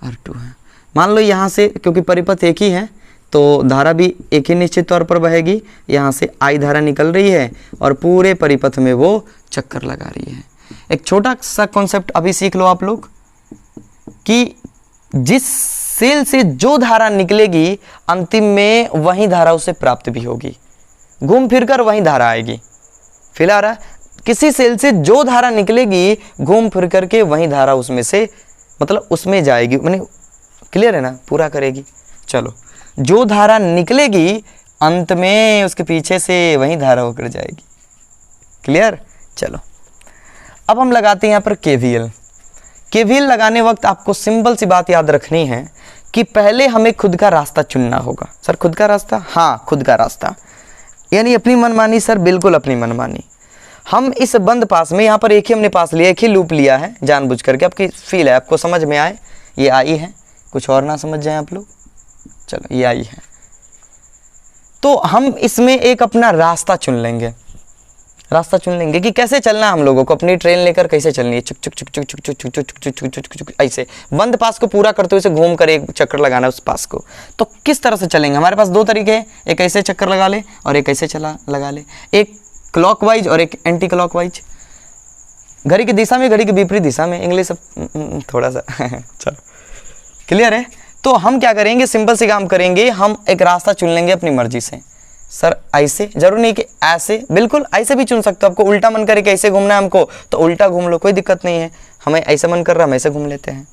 R2 है। मान लो यहाँ से, क्योंकि परिपथ एक ही है तो धारा भी एक ही निश्चित तौर पर बहेगी। यहाँ से I धारा निकल रही है और पूरे परिपथ में वो चक्कर लगा रही है। एक छोटा सा कॉन्सेप्ट अभी सीख लो आप लोग कि जिस सेल से जो धारा निकलेगी अंतिम में वही धारा उसे प्राप्त भी होगी, घूम फिर कर वही धारा आएगी। फिलहाल किसी सेल से जो धारा निकलेगी घूम फिर करके वही धारा उसमें से, मतलब उसमें जाएगी, माने क्लियर है ना, पूरा करेगी। चलो, जो धारा निकलेगी अंत में उसके पीछे से वही धारा होकर जाएगी। क्लियर। चलो अब हम लगाते हैं यहाँ पर केवीएल। केवीएल लगाने वक्त आपको सिंपल सी बात याद रखनी है कि पहले हमें खुद का रास्ता चुनना होगा। सर खुद का रास्ता? हाँ, खुद का रास्ता, यानी अपनी मनमानी। सर बिल्कुल अपनी मनमानी। हम इस बंद पास में यहाँ पर एक ही हमने पास लिया, एक ही लूप लिया है जानबूझ करके। आपकी फील है, आपको समझ में आए, ये आई है, कुछ और ना समझ जाए आप लोग। चलो ये आई है, तो हम इसमें एक अपना रास्ता चुन लेंगे। रास्ता चुन लेंगे कि कैसे चलना है हम लोगों को, अपनी ट्रेन लेकर कैसे चलनी है, चुक चुक चुक चुक चुक चुक चुक चुक चुक चुक चुक चुक ऐसे बंद पास को पूरा करते हुए इसे घूम कर एक चक्कर लगाना उस पास को। तो किस तरह से चलेंगे? हमारे पास दो तरीके हैं, एक ऐसे चक्कर लगा ले और एक ऐसे लगा ले, एक क्लॉकवाइज और एक एंटी क्लॉकवाइज, घड़ी की दिशा में, घड़ी की विपरीत दिशा में। इंग्लिश थोड़ा सा चलो क्लियर है। तो हम क्या करेंगे, सिंपल से काम करेंगे, हम एक रास्ता चुन लेंगे अपनी मर्जी से। सर ऐसे, जरूर नहीं कि ऐसे, बिल्कुल ऐसे भी चुन सकते हो। आपको उल्टा मन करे कि ऐसे घूमना है हमको तो उल्टा घूम लो, कोई दिक्कत नहीं है। हमें ऐसे मन कर रहा है, हम ऐसे घूम लेते हैं।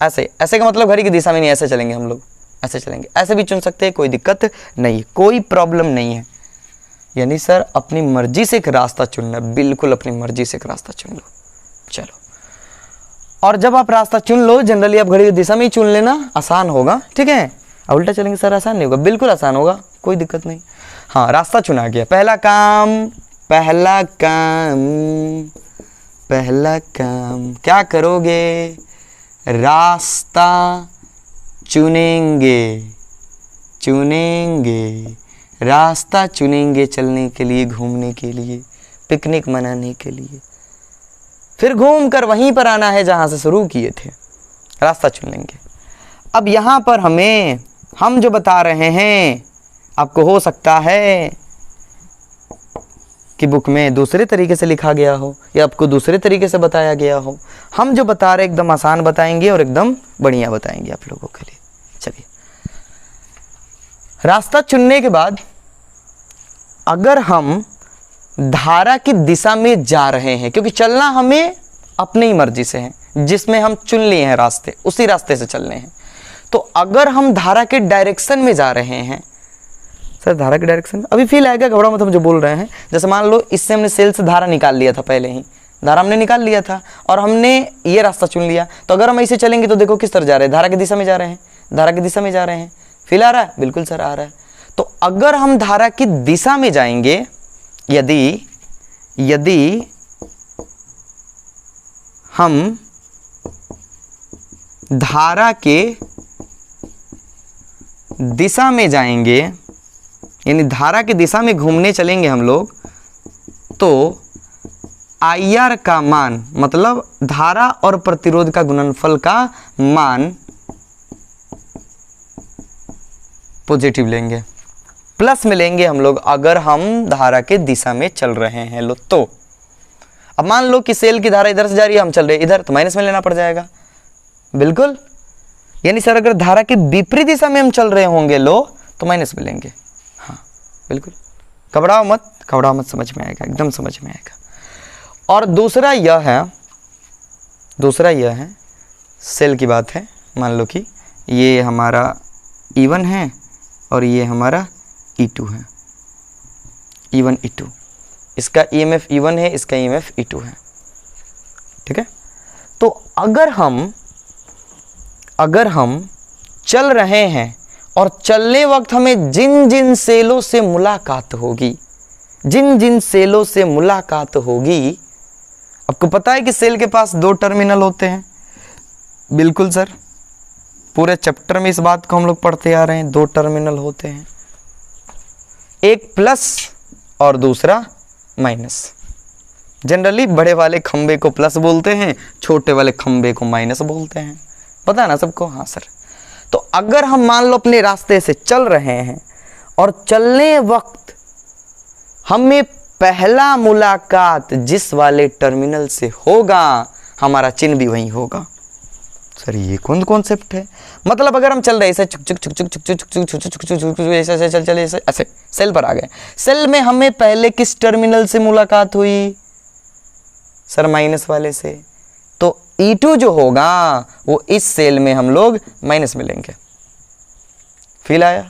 ऐसे, ऐसे का मतलब घड़ी की दिशा में नहीं, ऐसे चलेंगे हम लोग, ऐसे चलेंगे। ऐसे भी चुन सकते हैं, कोई दिक्कत नहीं, कोई प्रॉब्लम नहीं है। यानी सर अपनी मर्जी से एक रास्ता चुनना, बिल्कुल अपनी मर्जी से एक रास्ता चुन लो। चलो, और जब आप रास्ता चुन लो, जनरली आप घड़ी की दिशा में ही चुन लेना, आसान होगा, ठीक है। उल्टा चलेंगे सर आसान नहीं होगा, बिल्कुल आसान होगा, कोई दिक्कत नहीं। हाँ, रास्ता चुना गया। पहला काम क्या करोगे? रास्ता चुनेंगे, रास्ता चुनेंगे चलने के लिए, घूमने के लिए, पिकनिक मनाने के लिए। फिर घूम कर वहीं पर आना है जहां से शुरू किए थे। रास्ता चुन लेंगे। अब यहाँ पर हम जो बता रहे हैं, आपको हो सकता है कि बुक में दूसरे तरीके से लिखा गया हो या आपको दूसरे तरीके से बताया गया हो। हम जो बता रहे एकदम आसान बताएंगे और एकदम बढ़िया बताएंगे आप लोगों के लिए। चलिए, रास्ता चुनने के बाद अगर हम धारा की दिशा में जा रहे हैं, क्योंकि चलना हमें अपनी ही मर्जी से है, जिसमें हम चुन लिए हैं रास्ते, उसी रास्ते से चलने हैं। तो अगर हम धारा के डायरेक्शन में जा रहे हैं, सर धारा के डायरेक्शन में अभी फील आएगा, घबराओ मत, हम जो बोल रहे हैं। जैसे मान लो इससे हमने सेल से धारा निकाल लिया था, पहले ही धारा हमने निकाल लिया था और हमने ये रास्ता चुन लिया। तो अगर हम ऐसे चलेंगे तो देखो किस तरह जा रहे हैं, धारा की दिशा में जा रहे हैं, धारा की दिशा में जा रहे हैं। फील आ रहा है? बिल्कुल सर आ रहा है। तो अगर हम धारा की दिशा में जाएंगे, यदि हम धारा के दिशा में जाएंगे, यानी धारा की दिशा में घूमने चलेंगे हम लोग, तो IR का मान, मतलब धारा और प्रतिरोध का गुणनफल का मान पॉजिटिव लेंगे, प्लस में लेंगे हम लोग अगर हम धारा के दिशा में चल रहे हैं लो तो। अब मान लो कि सेल की धारा इधर से जा रही है, हम चल रहे हैं इधर, तो माइनस में लेना पड़ जाएगा। बिल्कुल, यानी सर अगर धारा की विपरीत दिशा में हम चल रहे होंगे लो तो माइनस में लेंगे। हाँ बिल्कुल, घबराओ मत, समझ में आएगा, एकदम समझ में आएगा। और दूसरा यह है सेल की बात है, मान लो कि ये हमारा E1 है और ये हमारा E2 है, E1 E2, इसका EMF E1 है, इसका EMF E2 है, ठीक है। तो अगर हम चल रहे हैं और चलने वक्त हमें जिन जिन सेलों से मुलाकात होगी, आपको पता है कि सेल के पास 2 टर्मिनल होते हैं। बिल्कुल सर, पूरे चैप्टर में इस बात को हम लोग पढ़ते आ रहे हैं, 2 टर्मिनल होते हैं, एक प्लस और दूसरा माइनस। जनरली बड़े वाले खंबे को प्लस बोलते हैं, छोटे वाले खंबे को माइनस बोलते हैं, पता है ना सबको? हाँ सर। तो अगर हम मान लो अपने रास्ते से चल रहे हैं और चलने वक्त हमें पहला मुलाकात जिस वाले टर्मिनल से होगा, हमारा चिन्ह भी वहीं होगा। सर ये कौन कॉन्सेप्ट है? मतलब अगर हम चल रहे ऐसे चुक चुक चुक चुक चुक चुक चुक चुक चुक चुक चुक चुक ऐसे चल चले ऐसे सेल पर आ गए। सेल में हमें पहले किस टर्मिनल से मुलाकात हुई? सर माइनस वाले से। तो E2 जो होगा वो इस सेल में हम लोग माइनस में लेंगे। फील आया?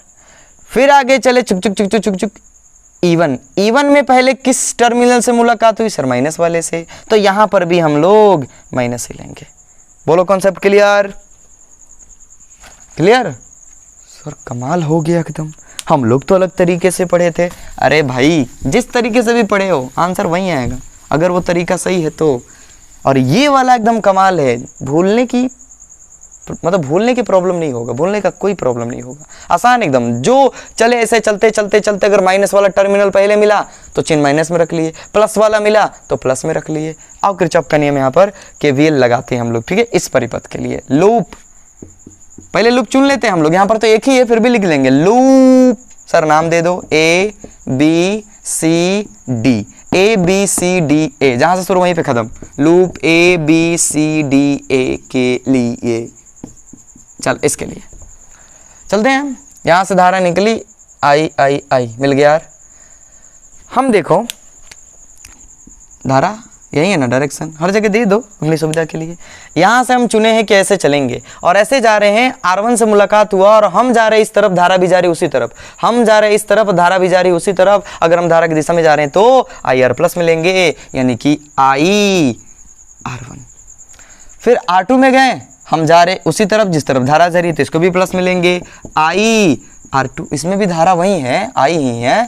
फिर आगे चले चुक चुक चुक चुक चुक चुक E1 में पहले किस टर्मिनल से मुलाकात हुई? सर माइनस वाले से। तो यहां पर भी हम लोग माइनस ही लेंगे। बोलो कॉन्सेप्ट क्लियर? क्लियर? सर कमाल हो गया एकदम, हम लोग तो अलग तरीके से पढ़े थे। अरे भाई जिस तरीके से भी पढ़े हो आंसर वहीं आएगा, अगर वो तरीका सही है तो। और ये वाला एकदम कमाल है, भूलने की प्रॉब्लम नहीं होगा, भूलने का कोई प्रॉब्लम नहीं होगा, आसान एकदम। जो चले ऐसे चलते चलते चलते अगर माइनस वाला टर्मिनल पहले मिला तो चिन्ह माइनस में रख लिए, प्लस वाला मिला तो प्लस में रख लिए। अब किरचॉफ का नियम यहाँ पर KVL लगाते हैं हम लोग, ठीक है, इस परिपथ के लिए। लूप, पहले लूप चुन लेते हैं हम लोग, यहाँ पर तो एक ही है फिर भी लिख लेंगे लूप। सर नाम दे दो ABCD, ABCDA, जहां से शुरू वहीं पे खत्म। लूप ABCDA के लिए, चल इसके लिए चलते हैं हम। यहां से धारा निकली I मिल गया यार। हम देखो धारा यही है ना, डायरेक्शन हर जगह दे दो अपनी सुविधा के लिए। यहां से हम चुने हैं कि ऐसे चलेंगे और ऐसे जा रहे हैं। R1 से मुलाकात हुआ और हम जा रहे हैं इस तरफ, धारा भी जा रही उसी तरफ, हम जा रहे हैं इस तरफ, धारा भी जा रही उसी तरफ। अगर हम धारा की दिशा में जा रहे हैं तो IR प्लस मिलेंगे, यानी कि IR1। फिर R2 में गए, हम जा रहे उसी तरफ जिस तरफ धारा जा रही है तो इसको भी प्लस मिलेंगे, IR2। इसमें भी धारा वही है, I ही है,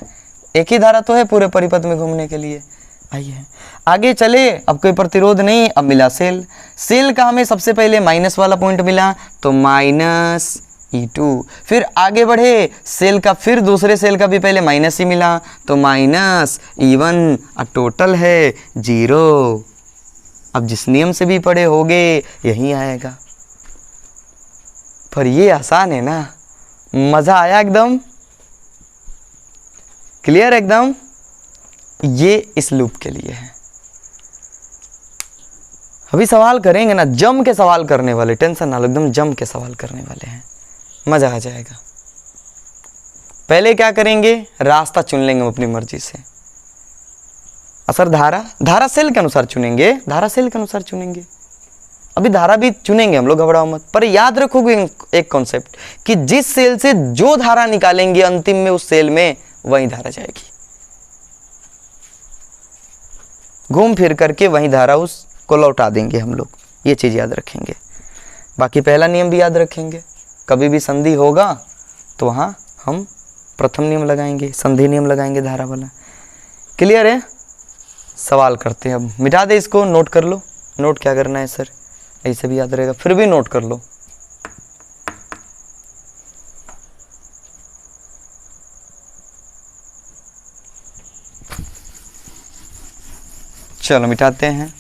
एक ही धारा तो है पूरे परिपथ में घूमने के लिए, आई है। आगे चले, अब कोई प्रतिरोध नहीं, अब मिला सेल। सेल का हमें सबसे पहले माइनस वाला पॉइंट मिला तो माइनस E2। फिर आगे बढ़े, सेल का फिर दूसरे सेल का भी पहले माइनस ही मिला तो माइनस E1। अब टोटल है 0। अब जिस नियम से भी पढ़े होगे यही आएगा। पर ये आसान है ना, मजा आया एकदम, क्लियर एकदम। ये इस लूप के लिए है। अभी सवाल करेंगे ना, जम के सवाल करने वाले, टेंशन ना लो, एकदम जम के सवाल करने वाले हैं, मजा आ जाएगा। पहले क्या करेंगे, रास्ता चुन लेंगे अपनी मर्जी से। असर धारा सेल के अनुसार चुनेंगे, धारा सेल के अनुसार चुनेंगे। अभी धारा भी चुनेंगे हम लोग, घबराओ मत। पर याद रखोगे एक कॉन्सेप्ट कि जिस सेल से जो धारा निकालेंगे अंतिम में उस सेल में वही धारा जाएगी, घूम फिर करके वही धारा उसको लौटा देंगे हम लोग। ये चीज़ याद रखेंगे। बाकी पहला नियम भी याद रखेंगे, कभी भी संधि होगा तो वहाँ हम प्रथम नियम लगाएंगे, संधि नियम लगाएंगे धारा वाला। क्लियर है? सवाल करते हैं अब, मिटा दे इसको, नोट कर लो। नोट क्या करना है सर, ऐसे भी याद रहेगा, फिर भी नोट कर लो। चलो मिटाते हैं।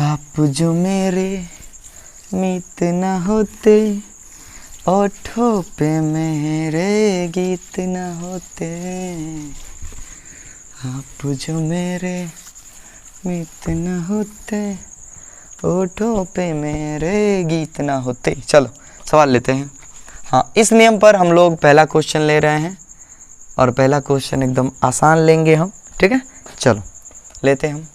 आप जो मेरे मीत न होते, ओठों पे मेरे गीत न होते। आप जो मेरे मीत न होते, ओठों पे मेरे गीत न होते। चलो सवाल लेते हैं। हाँ, इस नियम पर हम लोग पहला क्वेश्चन ले रहे हैं और पहला क्वेश्चन एकदम आसान लेंगे हम, ठीक है। चलो लेते हैं हम।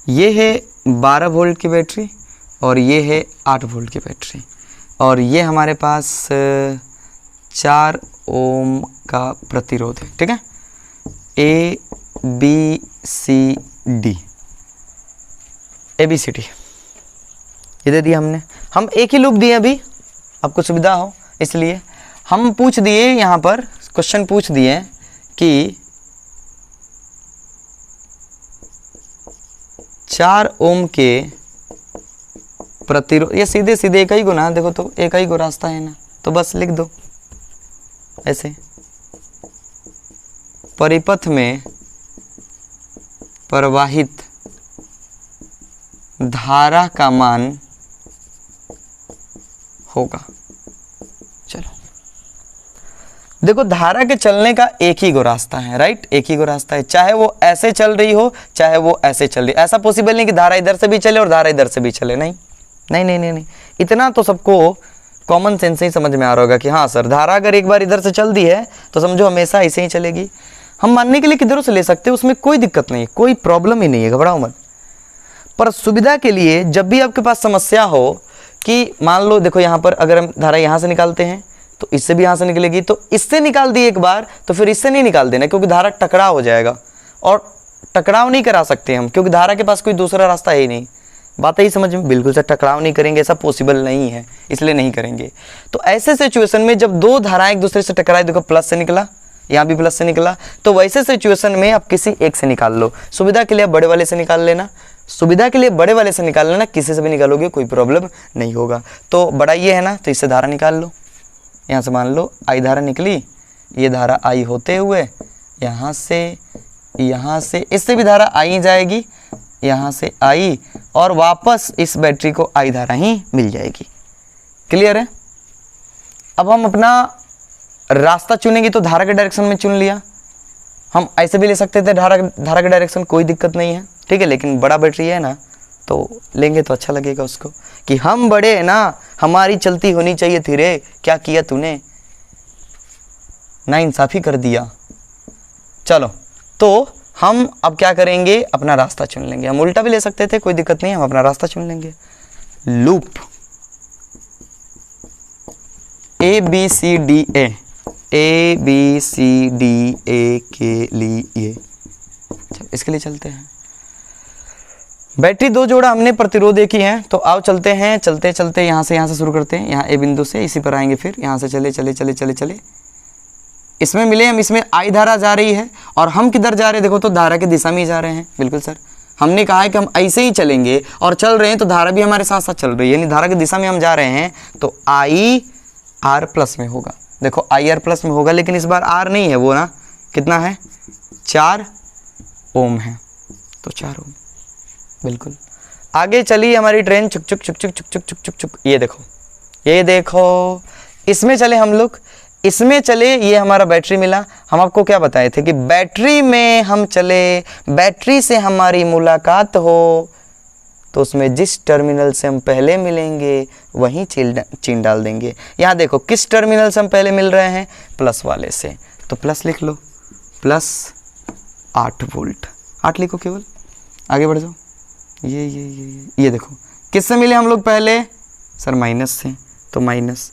ये है 12 वोल्ट की बैटरी और ये है 8 वोल्ट की बैटरी, और ये हमारे पास 4 ओम का प्रतिरोध है। ठीक है, A B C D, ABCD ये दे दिया हमने। हम एक ही लूप दिए अभी, आपको सुविधा हो इसलिए हम पूछ दिए, यहाँ पर क्वेश्चन पूछ दिए कि 4 ओम के प्रतिरोध, ये सीधे सीधे एक ही गुना, देखो तो एक ही गो रास्ता है ना, तो बस लिख दो ऐसे, परिपथ में प्रवाहित धारा का मान होगा। चलो देखो, धारा के चलने का एक ही गो रास्ता है, राइट, एक ही गो रास्ता है, चाहे वो ऐसे चल रही हो चाहे वो ऐसे चल रही। ऐसा पॉसिबल नहीं कि धारा इधर से भी चले और धारा इधर से भी चले, नहीं नहीं नहीं नहीं, नहीं। इतना तो सबको कॉमन सेंस से ही समझ में आ रहा होगा कि हाँ सर, धारा अगर एक बार इधर से चल दी है तो समझो हमेशा ऐसे ही चलेगी। हम मानने के लिए किधरों से ले सकते हैं, उसमें कोई दिक्कत नहीं है, कोई प्रॉब्लम ही नहीं है, घबराओ मत। पर सुविधा के लिए जब भी आपके पास समस्या हो कि मान लो देखो, यहाँ पर अगर हम धारा यहाँ से निकालते हैं तो इससे भी यहाँ से निकलेगी, तो इससे निकाल दी एक बार तो फिर इससे नहीं निकाल देना, क्योंकि धारा टकराव हो जाएगा, और टकराव नहीं करा सकते हम क्योंकि धारा के पास कोई दूसरा रास्ता है ही नहीं। बात यही समझ में, बिल्कुल से टकराव नहीं करेंगे, ऐसा पॉसिबल नहीं है, इसलिए नहीं करेंगे। तो ऐसे सिचुएशन में जब दो धाराएं एक दूसरे से टकराए, देखो प्लस से निकला, यहाँ भी प्लस से निकला, तो वैसे सिचुएशन में आप किसी एक से निकाल लो। सुविधा के लिए बड़े वाले से निकाल लेना, सुविधा के लिए बड़े वाले से निकाल लेना, किसी से भी निकालोगे कोई प्रॉब्लम नहीं होगा। तो बड़ा ये है ना, तो इससे धारा निकाल लो। यहाँ से मान लो आई धारा निकली, ये धारा आई होते हुए यहाँ से इससे भी धारा आई जाएगी, यहाँ से आई, और वापस इस बैटरी को आई धारा ही मिल जाएगी। क्लियर है? अब हम अपना रास्ता चुनेंगे तो धारा के डायरेक्शन में चुन लिया, हम ऐसे भी ले सकते थे धारा के डायरेक्शन, कोई दिक्कत नहीं है, ठीक है। लेकिन बड़ा बैटरी है ना, तो लेंगे तो अच्छा लगेगा उसको कि हम बड़े हैं ना, हमारी चलती होनी चाहिए थी रे, क्या किया तूने, नाइंसाफी कर दिया। चलो तो हम अब क्या करेंगे, अपना रास्ता चुन लेंगे। हम उल्टा भी ले सकते थे, कोई दिक्कत नहीं है, हम अपना रास्ता चुन लेंगे। लूप ABCDA के लिए, चलो इसके लिए चलते हैं। बैटरी दो जोड़ा हमने प्रतिरोध एक ही है, तो आओ चलते हैं, चलते चलते यहाँ से शुरू करते हैं, यहाँ A बिंदु से इसी पर आएंगे, फिर यहाँ से चले चले चले चले चले इसमें मिले हम, इसमें आई धारा जा रही है और हम किधर जा रहे हैं, देखो तो धारा की दिशा में ही जा रहे हैं। बिल्कुल सर, हमने कहा है कि हम ऐसे ही चलेंगे और चल रहे हैं तो धारा भी हमारे साथ साथ चल रही है, यानी धारा की दिशा में हम जा रहे हैं, तो आई आर प्लस में होगा। देखो आई आर प्लस में होगा, लेकिन इस बार आर नहीं है, वो ना कितना है, 4 ओम है, तो 4 ओम। बिल्कुल आगे चली हमारी ट्रेन, चुक चुक चुक चुक चुक चुक चुक चुक चुक, ये देखो इसमें चले हम लोग, इसमें चले, ये हमारा बैटरी मिला। हम आपको क्या बताए थे कि बैटरी में हम चले, बैटरी से हमारी मुलाकात हो तो उसमें जिस टर्मिनल से हम पहले मिलेंगे वहीं चीन डाल देंगे। यहाँ देखो किस टर्मिनल से हम पहले मिल रहे हैं, प्लस वाले से, तो प्लस लिख लो, प्लस 8 वोल्ट, 8 लिखो केवल, आगे बढ़ जाओ। ये देखो किससे मिले हम लोग पहले, सर माइनस से, तो माइनस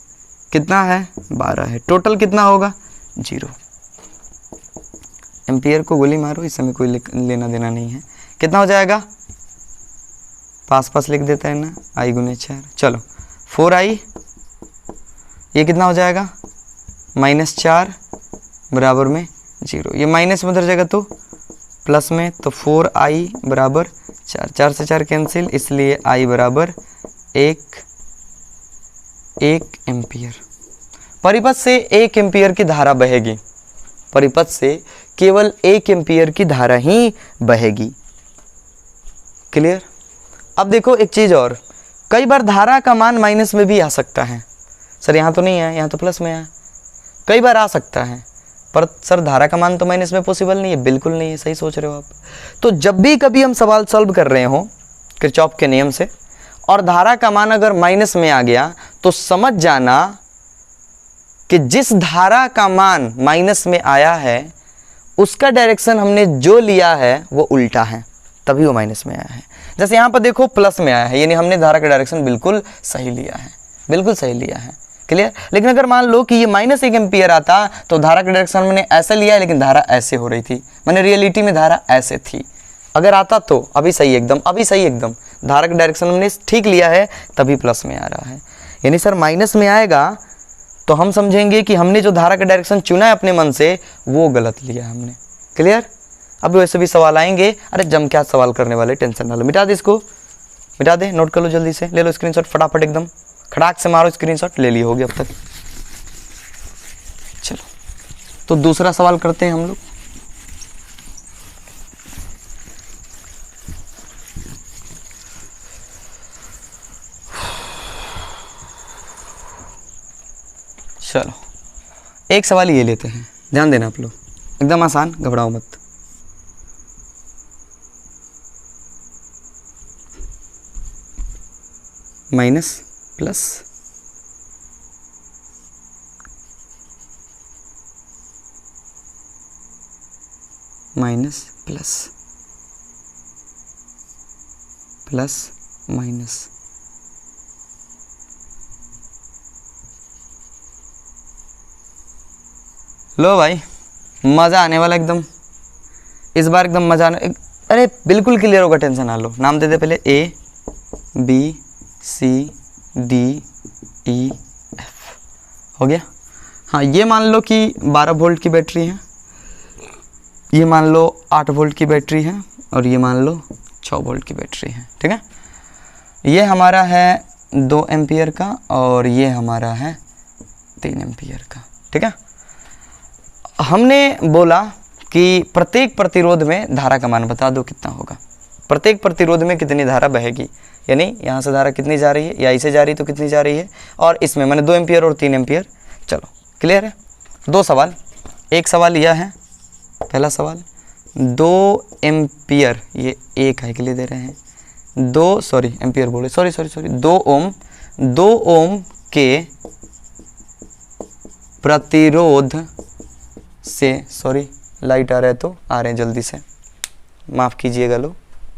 कितना है, 12 है, टोटल कितना होगा, 0। एम्पियर को गोली मारो, इस समय कोई लेना देना नहीं है। कितना हो जाएगा, पास लिख देता है ना, आई गुने 4, चलो 4i, ये कितना हो जाएगा, -4 बराबर में 0, ये माइनस में उधर जाएगा तो प्लस में, तो 4i बराबर 4, 4 से 4 कैंसिल, इसलिए i बराबर 1 एम्पियर। परिपथ से 1 एम्पियर की धारा बहेगी, परिपथ से केवल 1 एम्पियर की धारा ही बहेगी। क्लियर? अब देखो एक चीज़ और, कई बार धारा का मान माइनस में भी आ सकता है। सर यहाँ तो नहीं है, यहाँ तो प्लस में है, कई बार आ सकता है। पर सर धारा का मान तो माइनस में पॉसिबल नहीं है। बिल्कुल नहीं है, सही सोच रहे हो आप। तो जब भी कभी हम सवाल सॉल्व कर रहे हो किरचॉफ के नियम से और धारा का मान अगर माइनस में आ गया तो समझ जाना कि जिस धारा का मान माइनस में आया है उसका डायरेक्शन हमने जो लिया है वो उल्टा है, तभी वो माइनस में आया है। जैसे यहाँ पर देखो प्लस में आया है, यानी हमने धारा का डायरेक्शन बिल्कुल सही लिया है, बिल्कुल सही लिया है। क्लियर। लेकिन अगर मान लो कि ये -1 एम्पियर आता तो धारा का डायरेक्शन मैंने ऐसे लिया है लेकिन धारा ऐसे हो रही थी, मैंने रियलिटी में धारा ऐसे थी। अगर आता तो अभी सही एकदम, अभी सही एकदम, धारा का डायरेक्शन हमने ठीक लिया है तभी प्लस में आ रहा है। यानी सर माइनस में आएगा तो हम समझेंगे कि हमने जो धारा का डायरेक्शन चुना है अपने मन से वो गलत लिया है हमने। क्लियर। अब वैसे भी सवाल आएंगे, अरे जम क्या सवाल करने वाले, टेंशन ना लो। मिटा दे इसको, मिटा दे, नोट कर लो जल्दी से, ले लो स्क्रीनशॉट फटाफट एकदम, खड़ाक से मारो स्क्रीनशॉट, ले ली होगी अब तक। चलो तो दूसरा सवाल करते हैं हम लोग। चलो एक सवाल ये लेते हैं, ध्यान देना आप लोग, एकदम आसान, घबराओ मत। Minus plus minus plus plus minus, लो भाई मज़ा आने वाला एकदम, इस बार एकदम मज़ा आने, अरे बिल्कुल क्लियर होगा, टेंशन ना लो। नाम दे दे पहले A B C D E F, हो गया। हाँ ये मान लो कि 12 वोल्ट की बैटरी है, ये मान लो 8 वोल्ट की बैटरी है और ये मान लो 6 वोल्ट की बैटरी है, ठीक है। ये हमारा है 2 एम्पियर का और ये हमारा है 3 एम्पियर का, ठीक है। हमने बोला कि प्रत्येक प्रतिरोध में धारा का मान बता दो कितना होगा, प्रत्येक प्रतिरोध में कितनी धारा बहेगी, यानी यहाँ से धारा कितनी जा रही है या ऐसे जा रही तो कितनी जा रही है, और इसमें मैंने 2 एम्पियर और 3 एम्पियर। चलो क्लियर है। 2 सवाल, एक सवाल यह है, पहला सवाल 2 एम्पियर, ये 1 है के लिए दे रहे हैं, 2 सॉरी एम्पियर बोले, सॉरी 2 ओम के प्रतिरोध से, सॉरी लाइट आ रहा है तो आ रहे हैं जल्दी से, माफ़ कीजिएगा लोग,